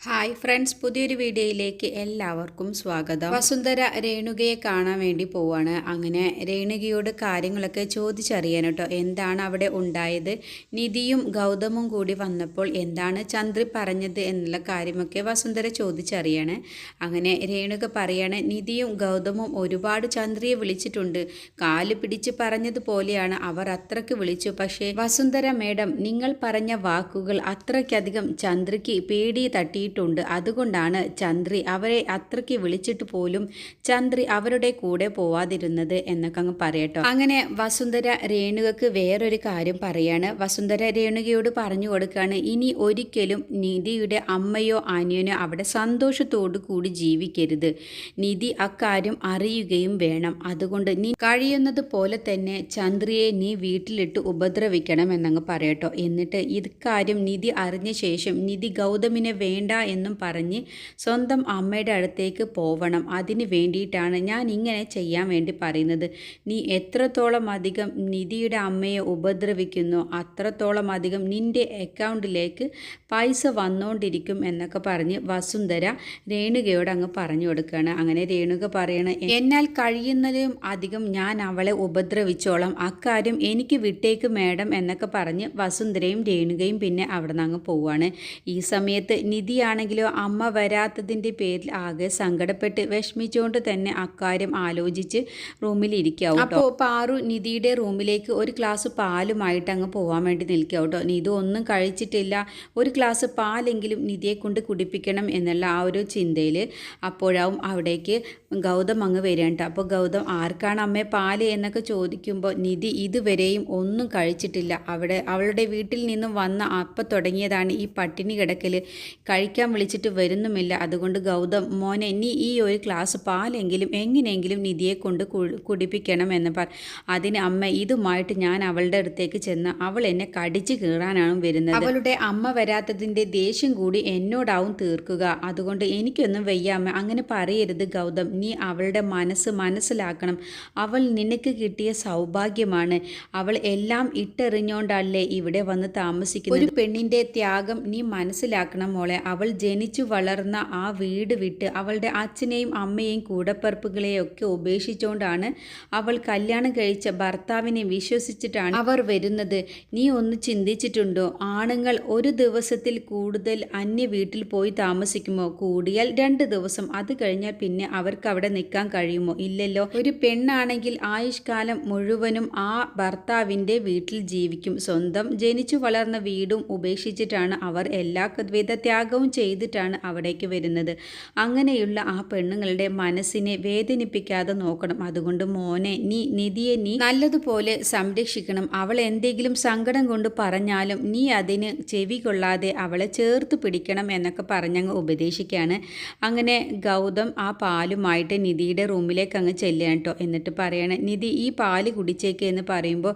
Hi friends, പുതിയൊരു വീഡിയോയിലേക്ക് എല്ലാവർക്കും സ്വാഗതം. വസുന്ധര രേണുകയെ കാണാൻ വേണ്ടി പോവാണ്. അങ്ങനെ രേണുകയോട് കാര്യങ്ങളൊക്കെ ചോദിച്ചറിയാൻ കേട്ടോ, എന്താണ് അവിടെ ഉണ്ടായത്, നിധിയും ഗൗതമും കൂടി വന്നപ്പോൾ എന്താണ് ചന്ദ്രി പറഞ്ഞത് എന്നുള്ള കാര്യമൊക്കെ വസുന്ധര ചോദിച്ചറിയാണ്. അങ്ങനെ രേണുക പറയാണ്, നിധിയും ഗൗതമും ഒരുപാട് ചന്ദ്രിയെ വിളിച്ചിട്ടുണ്ട്, കാല് പിടിച്ച് പറഞ്ഞതുപോലെയാണ് അവർ അത്രയ്ക്ക് വിളിച്ചു. പക്ഷേ വസുന്ധര മേഡം, നിങ്ങൾ പറഞ്ഞ വാക്കുകൾ അത്രയ്ക്കധികം ചന്ദ്രിക്ക് പേടി തട്ടി ണ്ട് അതുകൊണ്ടാണ് ചന്ദ്രി അവരെ അത്രയ്ക്ക് വിളിച്ചിട്ട് പോലും ചന്ദ്രി അവരുടെ കൂടെ പോവാതിരുന്നത് എന്നൊക്കെ അങ്ങ് പറയട്ടോ. അങ്ങനെ വസുന്ധര രേണുകക്ക് വേറൊരു കാര്യം പറയാണ്. വസുന്ധര രേണുകയോട് പറഞ്ഞു കൊടുക്കുകയാണ്, ഇനി ഒരിക്കലും നിധിയുടെ അമ്മയോ അനിയനോ അവിടെ സന്തോഷത്തോടു കൂടി ജീവിക്കരുത്. നിധി അക്കാര്യം അറിയുകയും വേണം. അതുകൊണ്ട് നീ കഴിയുന്നത് പോലെ തന്നെ ചന്ദ്രിയെ നീ വീട്ടിലിട്ട് ഉപദ്രവിക്കണം എന്നങ്ങ് പറയട്ടോ. എന്നിട്ട് ഇക്കാര്യം നിധി അറിഞ്ഞ ശേഷം നിധി ഗൗതമിനെ വേണ്ട എന്നും പറഞ്ഞ് സ്വന്തം അമ്മയുടെ അടുത്തേക്ക് പോവണം. അതിന് വേണ്ടിയിട്ടാണ് ഞാൻ ഇങ്ങനെ ചെയ്യാൻ വേണ്ടി പറയുന്നത്. നീ എത്രത്തോളം അധികം നിധിയുടെ അമ്മയെ ഉപദ്രവിക്കുന്നു അത്രത്തോളം അധികം നിൻ്റെ അക്കൗണ്ടിലേക്ക് പൈസ വന്നുകൊണ്ടിരിക്കും എന്നൊക്കെ പറഞ്ഞ് വസുന്ധര രേണുകയോട് അങ്ങ് പറഞ്ഞു കൊടുക്കുകയാണ്. അങ്ങനെ രേണുക പറയണ, എന്നാൽ കഴിയുന്നതിലും അധികം ഞാൻ അവളെ ഉപദ്രവിച്ചോളാം, അക്കാര്യം എനിക്ക് വിട്ടേക്ക് മേഡം എന്നൊക്കെ പറഞ്ഞ് വസുന്ധരയും രേണുകയും പിന്നെ അവിടെ നിന്ന് അങ്ങ് പോവുകയാണ്. ഈ സമയത്ത് നിധിയാണെങ്കിലോ അമ്മ വരാത്തതിൻ്റെ പേരിൽ ആകെ സങ്കടപ്പെട്ട് വിഷമിച്ചുകൊണ്ട് തന്നെ അക്കാര്യം ആലോചിച്ച് റൂമിലിരിക്കാവും. അപ്പോൾ പാറു നിധിയുടെ റൂമിലേക്ക് ഒരു ഗ്ലാസ് പാലുമായിട്ട് അങ്ങ് പോകാൻ വേണ്ടി നിൽക്കുക കേട്ടോ. നിധി ഒന്നും കഴിച്ചിട്ടില്ല, ഒരു ഗ്ലാസ് പാലെങ്കിലും നിധിയെ കൊണ്ട് കുടിപ്പിക്കണം എന്നുള്ള ആ ഒരു ചിന്തയിൽ അപ്പോഴാവും അവിടേക്ക് ഗൗതം അങ്ങ് വരികയാണ്. അപ്പോൾ ഗൗതം, ആർക്കാണ് അമ്മേ പാല് എന്നൊക്കെ ചോദിക്കുമ്പോൾ നിധി ഇതുവരെയും ഒന്നും കഴിച്ചിട്ടില്ല, അവളുടെ വീട്ടിൽ നിന്നും വന്ന അപ്പം തുടങ്ങിയതാണ് ഈ പട്ടിണി കിടക്കൽ, കഴിക്കാൻ വിളിച്ചിട്ട് വരുന്നുമില്ല. അതുകൊണ്ട് ഗൗതം മോനെ, നീ ഈ ഒരു ഗ്ലാസ് പാലെങ്കിലും എങ്ങനെയെങ്കിലും നിധിയെ കൊണ്ട് കുടിപ്പിക്കണം എന്ന് അതിന് അമ്മ, ഇതുമായിട്ട് ഞാൻ അവളുടെ അടുത്തേക്ക് ചെന്ന് അവൾ എന്നെ കടിച്ചു കീറാനാണ് വരുന്നത്. അവളുടെ അമ്മ വരാത്തതിൻ്റെ ദേഷ്യം കൂടി എന്നോടാവും തീർക്കുക. അതുകൊണ്ട് എനിക്കൊന്നും വയ്യ അമ്മ, അങ്ങനെ പറയരുത് ഗൗതം. നീ അവളുടെ മനസ്സിലാക്കണം. അവൾ നിനക്ക് കിട്ടിയ സൗഭാഗ്യമാണ്. അവൾ എല്ലാം ഇട്ടെറിഞ്ഞോണ്ടല്ലേ ഇവിടെ വന്ന് താമസിക്കുന്നത്. ഒരു പെണ്ണിൻ്റെ ത്യാഗം നീ മനസ്സിലാക്കണം മോളെ. അവൾ ജനിച്ചു വളർന്ന ആ വീട് വിട്ട് അവളുടെ അച്ഛനെയും അമ്മയെയും കൂടപ്പിറപ്പുകളെയും ഒക്കെ ഉപേക്ഷിച്ചുകൊണ്ടാണ് അവൾ കല്യാണം കഴിച്ച ഭർത്താവിനെ വിശ്വസിച്ചിട്ടാണ് അവർ വരുന്നത്. നീ ഒന്ന് ചിന്തിച്ചിട്ടുണ്ടോ? ആണുങ്ങൾ ഒരു ദിവസത്തിൽ കൂടുതൽ അന്യ വീട്ടിൽ പോയി താമസിക്കുമോ? കൂടിയാൽ 2 ദിവസം. അത് കഴിഞ്ഞാൽ പിന്നെ അവർക്ക് അവിടെ നിൽക്കാൻ കഴിയുമോ? ഇല്ലല്ലോ. ഒരു പെണ്ണാണെങ്കിൽ ആയുഷ്കാലം മുഴുവനും ആ ഭർത്താവിൻ്റെ വീട്ടിൽ ജീവിക്കും. സ്വന്തം ജനിച്ചു വളർന്ന വീടും ഉപേക്ഷിച്ചിട്ടാണ് അവർ എല്ലാവിധ ത്യാഗവും ചെയ്തിട്ടാണ് അവിടേക്ക് വരുന്നത്. അങ്ങനെയുള്ള ആ പെണ്ണുങ്ങളുടെ മനസ്സിനെ വേദനിപ്പിക്കാതെ നോക്കണം. അതുകൊണ്ട് മോനെ, നിധിയെ നീ നല്ലതുപോലെ സംരക്ഷിക്കണം. അവൾ എന്തെങ്കിലും സങ്കടം കൊണ്ട് പറഞ്ഞാലും നീ അതിന് ചെവി കൊള്ളാതെ അവളെ ചേർത്ത് പിടിക്കണം എന്നൊക്കെ പറഞ്ഞങ്ങ് ഉപദേശിക്കുകയാണ്. അങ്ങനെ ഗൗതം ആ പാലുമായിട്ട് നിധിയുടെ റൂമിലേക്ക് അങ്ങ് ചെല്ലുകയാണ് കേട്ടോ. എന്നിട്ട് പറയണേ, നിധി ഈ പാല് കുടിച്ചേക്ക് എന്ന് പറയുമ്പോൾ,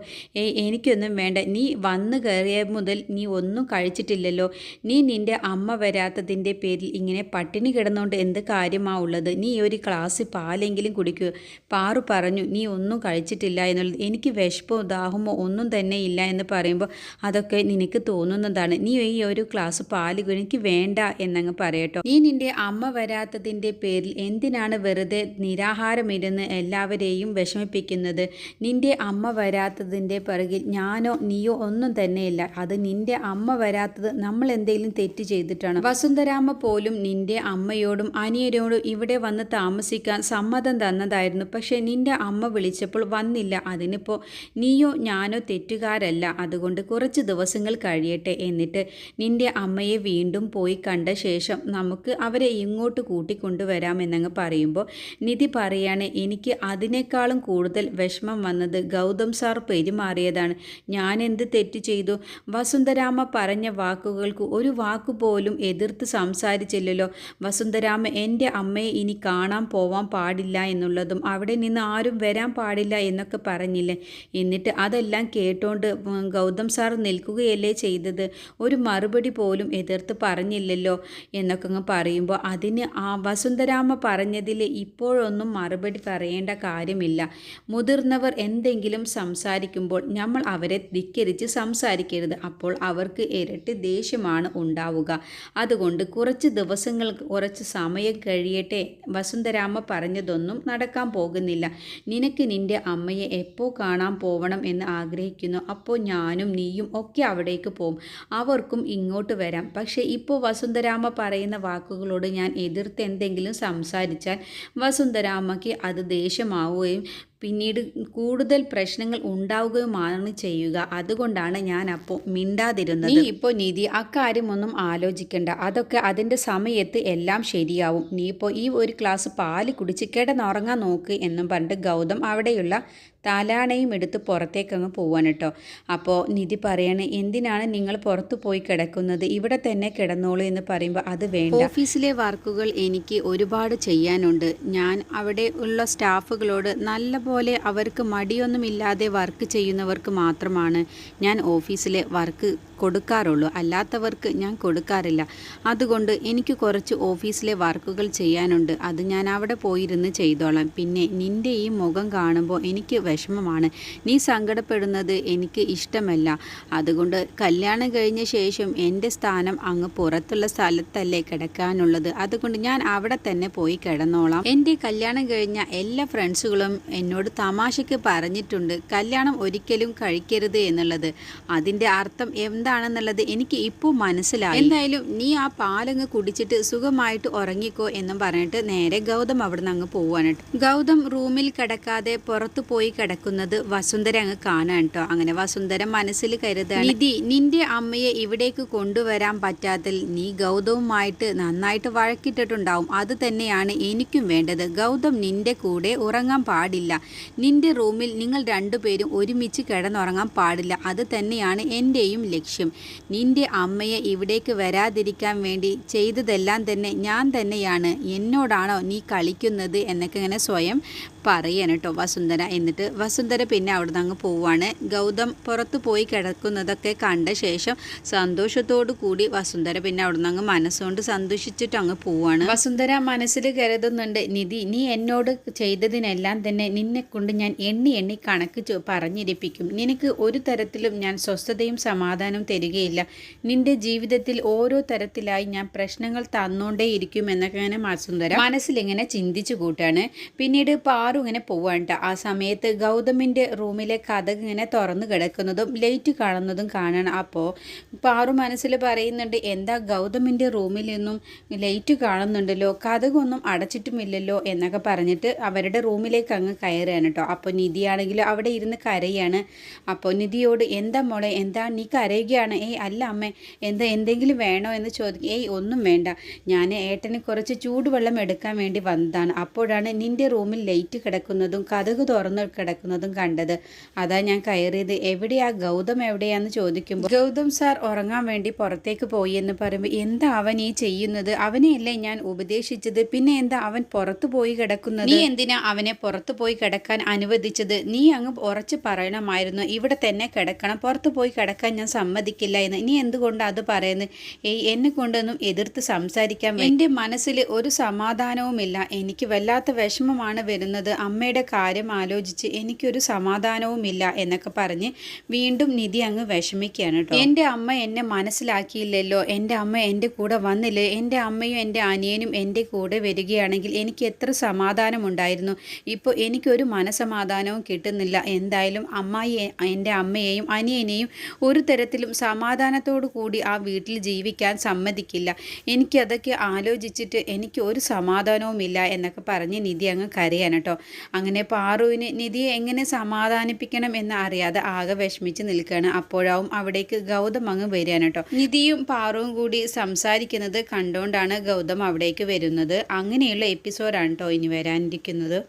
എനിക്കൊന്നും വേണ്ട, നീ വന്നു കയറിയ മുതൽ നീ ഒന്നും കഴിച്ചിട്ടില്ലല്ലോ, നീ നിൻ്റെ അമ്മ വരാത്തതിൻ്റെ പേരിൽ ഇങ്ങനെ പട്ടിണി കിടന്നുകൊണ്ട് എന്ത് കാര്യമാണ് ഉള്ളത്, നീ ഒരു ഗ്ലാസ് പാലെങ്കിലും കുടിക്കൂ. പാറു പറഞ്ഞു നീ ഒന്നും കഴിച്ചിട്ടില്ല എന്നുള്ളത്. എനിക്ക് വിശപ്പോ ദാഹമോ ഒന്നും തന്നെ ഇല്ല എന്ന് പറയുമ്പോൾ, അതൊക്കെ നിനക്ക് തോന്നുന്നതാണ്, നീ ഈ ഒരു ഗ്ലാസ് പാല് എനിക്ക് വേണ്ട എന്നങ്ങ് പറയട്ടോ. നീ നിൻ്റെ അമ്മ വരാത്തതിൻ്റെ പേരിൽ എന്തിനാണ് വെറുതെ നിരാഹാരമിരുന്ന് എല്ലാവരെയും വിഷമിപ്പിക്കുന്നത്? നിൻ്റെ അമ്മ വരാത്തതിൻ്റെ പിറകിൽ ഞാനോ നീയോ ഒന്നും തന്നെയില്ല. അത് നിൻ്റെ അമ്മ വരാത്തത് നമ്മൾ എന്തെങ്കിലും തെറ്റ് ചെയ്തിട്ടാണ്. വസുന്ധരാമ്മ പോലും നിൻ്റെ അമ്മയോടും അനിയനോടും ഇവിടെ വന്ന് താമസിക്കാൻ സമ്മതം തന്നതായിരുന്നു. പക്ഷേ നിൻ്റെ അമ്മ വിളിച്ചപ്പോൾ വന്നില്ല. അതിനിപ്പോൾ നീയോ ഞാനോ തെറ്റുകാരല്ല. അതുകൊണ്ട് കുറച്ച് ദിവസങ്ങൾ കഴിയട്ടെ, എന്നിട്ട് നിൻ്റെ അമ്മയെ വീണ്ടും പോയി കണ്ട ശേഷം നമുക്ക് അവരെ ഇങ്ങോട്ട് കൂട്ടിക്കൊണ്ടുവരാം എന്നങ്ങ് പറയുമ്പോൾ നിധി പറയാണ്, എനിക്ക് അതിനേക്കാളും കൂടുതൽ വിഷമം വന്നത് ഗൗതം സാർ പെരുമാറിയതാണ്. ഞാൻ എന്ത് തെറ്റ് ചെയ്തു? വസുന്ധരാമ്മ പറഞ്ഞ വാക്കുകൾക്ക് ഒരു വാക്കുപോലും എതിർത്ത് സംസാരിച്ചില്ലല്ലോ. വസുന്ധരാമ്മ എൻ്റെ അമ്മയെ ഇനി കാണാൻ പോവാൻ പാടില്ല എന്നുള്ളതും അവിടെ നിന്ന് ആരും വരാൻ പാടില്ല എന്നൊക്കെ പറഞ്ഞില്ലേ? എന്നിട്ട് അതെല്ലാം കേട്ടോണ്ട് ഗൗതം സാർ നിൽക്കുകയല്ലേ ചെയ്തത്? ഒരു മറുപടി പോലും എതിർത്ത് പറഞ്ഞില്ലല്ലോ എന്നൊക്കെ അങ്ങ് പറയുമ്പോൾ അതിന് ആ വസുന്ധരാമ്മ പറഞ്ഞതിൽ ഇപ്പോഴൊന്നും മറുപടി പറയേണ്ട കാര്യമില്ല. മുതിർന്നവർ എന്തെങ്കിലും സംസാരിക്കുമ്പോൾ നമ്മൾ അവരെ ധിക്കരിച്ച് സംസാരിക്കരുത്. അപ്പോൾ അവർക്ക് ഇരട്ടി ദേഷ്യമാണ് ഉണ്ടാവുക. അത് അതുകൊണ്ട് കുറച്ച് ദിവസങ്ങൾ കുറച്ച് സമയം കഴിയട്ടെ. വസുന്ധരാമ്മ പറഞ്ഞതൊന്നും നടക്കാൻ പോകുന്നില്ല. നിനക്ക് നിൻ്റെ അമ്മയെ എപ്പോൾ കാണാൻ പോവണം എന്ന് ആഗ്രഹിക്കുന്നു, അപ്പോൾ ഞാനും നീയും ഒക്കെ അവിടേക്ക് പോകും. അവർക്കും ഇങ്ങോട്ട് വരാം. പക്ഷേ ഇപ്പോൾ വസുന്ധരാമ്മ പറയുന്ന വാക്കുകളോട് ഞാൻ എതിർത്ത് എന്തെങ്കിലും സംസാരിച്ചാൽ വസുന്ധരാമ്മയ്ക്ക് അത് ദേഷ്യമാവുകയും പിന്നീട് കൂടുതൽ പ്രശ്നങ്ങൾ ഉണ്ടാവുകയുമാണ് ചെയ്യുക. അതുകൊണ്ടാണ് ഞാൻ അപ്പോൾ മിണ്ടാതിരുന്നത്. നീ ഇപ്പോൾ നിധി അക്കാര്യമൊന്നും ആലോചിക്കണ്ട. അതൊക്കെ അതിൻ്റെ സമയത്ത് എല്ലാം ശരിയാവും. നീ ഇപ്പോൾ ഈ ഒരു ഗ്ലാസ് പാല് കുടിച്ച് കിടന്നുറങ്ങാൻ നോക്ക് എന്നും പറഞ്ഞിട്ട് ഗൗതം അവിടെയുള്ള തലാണയും എടുത്ത് പുറത്തേക്കങ്ങ് പോവാൻ കേട്ടോ. അപ്പോൾ നിധി പറയാണ്, എന്തിനാണ് നിങ്ങൾ പുറത്തു പോയി കിടക്കുന്നത്, ഇവിടെ തന്നെ കിടന്നോളൂ എന്ന് പറയുമ്പോൾ അത് വേണ്ട. ഓഫീസിലെ വർക്കുകൾ എനിക്ക് ഒരുപാട് ചെയ്യാനുണ്ട്. ഞാൻ അവിടെ ഉള്ള സ്റ്റാഫുകളോട് നല്ലപോലെ അവർക്ക് മടിയൊന്നുമില്ലാതെ വർക്ക് ചെയ്യുന്നവർക്ക് മാത്രമാണ് ഞാൻ ഓഫീസിലെ വർക്ക് കൊടുക്കാറുള്ളൂ. അല്ലാത്തവർക്ക് ഞാൻ കൊടുക്കാറില്ല. അതുകൊണ്ട് എനിക്ക് കുറച്ച് ഓഫീസിലെ വർക്കുകൾ ചെയ്യാനുണ്ട്. അത് ഞാൻ അവിടെ പോയിരുന്ന് ചെയ്തോളാം. പിന്നെ നിൻ്റെ ഈ മുഖം കാണുമ്പോൾ എനിക്ക് വിഷമമാണ്. നീ സങ്കടപ്പെടുന്നത് എനിക്ക് ഇഷ്ടമല്ല. അതുകൊണ്ട് കല്യാണം കഴിഞ്ഞ ശേഷം എൻ്റെ സ്ഥാനം അങ്ങ് പുറത്തുള്ള സ്ഥലത്തല്ലേ കിടക്കാനുള്ളത്. അതുകൊണ്ട് ഞാൻ അവിടെ തന്നെ പോയി കിടന്നോളാം. എൻ്റെ കല്യാണം കഴിഞ്ഞ എല്ലാ ഫ്രണ്ട്സുകളും എന്നോട് തമാശയ്ക്ക് പറഞ്ഞിട്ടുണ്ട് കല്യാണം ഒരിക്കലും കഴിക്കരുത് എന്നുള്ളത്. അതിൻ്റെ അർത്ഥം എന്താണെന്നുള്ളത് എനിക്ക് ഇപ്പോൾ മനസ്സിലായി. എന്തായാലും നീ ആ പാലങ്ങ് കുടിച്ചിട്ട് സുഖമായിട്ട് ഉറങ്ങിക്കോ എന്നും പറഞ്ഞിട്ട് നേരെ ഗൗതം അവിടുന്ന് അങ്ങ് പോവാനായിട്ട്. ഗൗതം റൂമിൽ കിടക്കാതെ പുറത്തു പോയി കിടക്കുന്നത് വസുന്ധര അങ്ങ് കാണാൻ കേട്ടോ. അങ്ങനെ വസുന്ധര മനസ്സിൽ കരുതാണ്, നിധി നിന്റെ അമ്മയെ ഇവിടേക്ക് കൊണ്ടുവരാൻ പറ്റാത്തതിൽ നീ ഗൗതവുമായിട്ട് നന്നായിട്ട് വഴക്കിട്ടിട്ടുണ്ടാവും. അത് തന്നെയാണ് എനിക്കും വേണ്ടത്. ഗൗതം നിന്റെ കൂടെ ഉറങ്ങാൻ പാടില്ല. നിന്റെ റൂമിൽ നിങ്ങൾ രണ്ടുപേരും ഒരുമിച്ച് കിടന്നുറങ്ങാൻ പാടില്ല. അത് തന്നെയാണ് എൻ്റെയും ലക്ഷ്യം. നിന്റെ അമ്മയെ ഇവിടേക്ക് വരാതിരിക്കാൻ വേണ്ടി ചെയ്തതെല്ലാം തന്നെ ഞാൻ തന്നെയാണ്. എന്നോടാണോ നീ കളിക്കുന്നത് എന്നൊക്കെ ഇങ്ങനെ സ്വയം പറയാൻ കേട്ടോ വസുന്ധര. എന്നിട്ട് വസുന്ധര പിന്നെ അവിടുന്ന് അങ്ങ് പോവാണ്. ഗൗതം പുറത്തു പോയി കിടക്കുന്നതൊക്കെ കണ്ട ശേഷം സന്തോഷത്തോടു കൂടി വസുന്ധര പിന്നെ അവിടുന്ന് അങ്ങ് മനസ്സുകൊണ്ട് സന്തോഷിച്ചിട്ട് അങ്ങ് പോവാണ്. വസുന്ധര മനസ്സിൽ കരുതുന്നുണ്ട്, നിധി നീ എന്നോട് ചെയ്തതിനെല്ലാം തന്നെ നിന്നെ കൊണ്ട് ഞാൻ എണ്ണി എണ്ണി കണക്ക് പറഞ്ഞിരിപ്പിക്കും. നിനക്ക് ഒരു തരത്തിലും ഞാൻ സ്വസ്ഥതയും സമാധാനവും തരികയില്ല. നിന്റെ ജീവിതത്തിൽ ഓരോ തരത്തിലായി ഞാൻ പ്രശ്നങ്ങൾ തന്നോണ്ടേയിരിക്കും എന്നൊക്കെ ഇങ്ങനെ വസുന്ധര മനസ്സിലിങ്ങനെ ചിന്തിച്ചു കൂട്ടാണ്. പിന്നീട് പാറു ഇങ്ങനെ പോവാണ്ട. ആ സമയത്ത് ഗൗതമിൻ്റെ റൂമിലെ കഥക് ഇങ്ങനെ തുറന്നു കിടക്കുന്നതും ലൈറ്റ് കാണുന്നതും കാണണം. അപ്പോൾ പാറു മനസ്സിൽ പറയുന്നുണ്ട്, എന്താ ഗൗതമിൻ്റെ റൂമിൽ നിന്നും ലൈറ്റ് കാണുന്നുണ്ടല്ലോ, കഥകൊന്നും അടച്ചിട്ടുമില്ലല്ലോ എന്നൊക്കെ പറഞ്ഞിട്ട് അവരുടെ റൂമിലേക്ക് അങ്ങ് കയറുകയാണ് കേട്ടോ. അപ്പോൾ നിധിയാണെങ്കിൽ അവിടെ ഇരുന്ന് കരയാണ്. അപ്പോൾ നിധിയോട്, എന്താ മോളെ, എന്താ നീ കരയുകയാണ്? അല്ല അമ്മേ, എന്തെങ്കിലും വേണോ എന്ന് ചോദിക്കും. ഒന്നും വേണ്ട, ഞാൻ ഏട്ടന് കുറച്ച് ചൂടുവെള്ളം എടുക്കാൻ വേണ്ടി വന്നതാണ്. അപ്പോഴാണ് നിൻ്റെ റൂമിൽ ലൈറ്റ് കിടക്കുന്നതും കതക് തുറന്ന് കിടക്കുന്നതും കണ്ടത്. അതാ ഞാൻ കയറിയത്. എവിടെയാ ഗൗതം, എവിടെയാന്ന് ചോദിക്കുമ്പോൾ ഗൗതം സാർ ഉറങ്ങാൻ വേണ്ടി പുറത്തേക്ക് പോയി എന്ന് പറയുമ്പോൾ, എന്താ അവൻ ഈ ചെയ്യുന്നത്? അവനെയല്ലേ ഞാൻ ഉപദേശിച്ചത്, പിന്നെ എന്താ അവൻ പുറത്തു പോയി കിടക്കുന്നത്? നീ എന്തിനാ അവനെ പുറത്തു പോയി കിടക്കാൻ അനുവദിച്ചത്? നീ അങ്ങ് ഉറച്ച് പറയണമായിരുന്നു ഇവിടെ തന്നെ കിടക്കണം, പുറത്തു പോയി കിടക്കാൻ ഞാൻ സമ്മതിക്കില്ല എന്ന്. നീ എന്തുകൊണ്ട് അത് പറയുന്നത്? എന്നെ കൊണ്ടൊന്നും എതിർത്ത് സംസാരിക്കാൻ എൻ്റെ മനസ്സിൽ ഒരു സമാധാനവുമില്ല. എനിക്ക് വല്ലാത്ത വിഷമമാണ് വരുന്നത്. അമ്മയുടെ കാര്യം ആലോചിച്ച് എനിക്കൊരു സമാധാനവുമില്ല എന്നൊക്കെ പറഞ്ഞ് വീണ്ടും നിധി അങ്ങ് വിഷമിക്കുകയാണ് കേട്ടോ. എൻ്റെ അമ്മ എന്നെ മനസ്സിലാക്കിയില്ലല്ലോ, എൻ്റെ അമ്മ എൻ്റെ കൂടെ വന്നില്ലേ, എൻ്റെ അമ്മയും എൻ്റെ അനിയനും എൻ്റെ കൂടെ വരികയാണെങ്കിൽ എനിക്ക് എത്ര സമാധാനമുണ്ടായിരുന്നു. ഇപ്പോൾ എനിക്കൊരു മനസമാധാനവും കിട്ടുന്നില്ല. എന്തായാലും അമ്മായി എൻ്റെ അമ്മയെയും അനിയനെയും ഒരു തരത്തിലും സമാധാനത്തോടു കൂടി ആ വീട്ടിൽ ജീവിക്കാൻ സമ്മതിക്കില്ല. എനിക്കതൊക്കെ ആലോചിച്ചിട്ട് എനിക്ക് ഒരു സമാധാനവുമില്ല എന്നൊക്കെ പറഞ്ഞ് നിധി അങ്ങ് കരയാണ് കേട്ടോ. അങ്ങനെ പാറുവിന് നിധിയെ എങ്ങനെ സമാധാനിപ്പിക്കണം എന്ന് അറിയാതെ ആകെ വിഷമിച്ച് നിൽക്കുകയാണ്. അപ്പോഴാവും അവിടേക്ക് ഗൗതം അങ്ങ് വരികയാണ് കേട്ടോ. നിധിയും പാറുവും കൂടി സംസാരിക്കുന്നത് കണ്ടുകൊണ്ടാണ് ഗൗതം അവിടേക്ക് വരുന്നത്. അങ്ങനെയുള്ള എപ്പിസോഡാണ് കേട്ടോ ഇനി വരാനിരിക്കുന്നത്.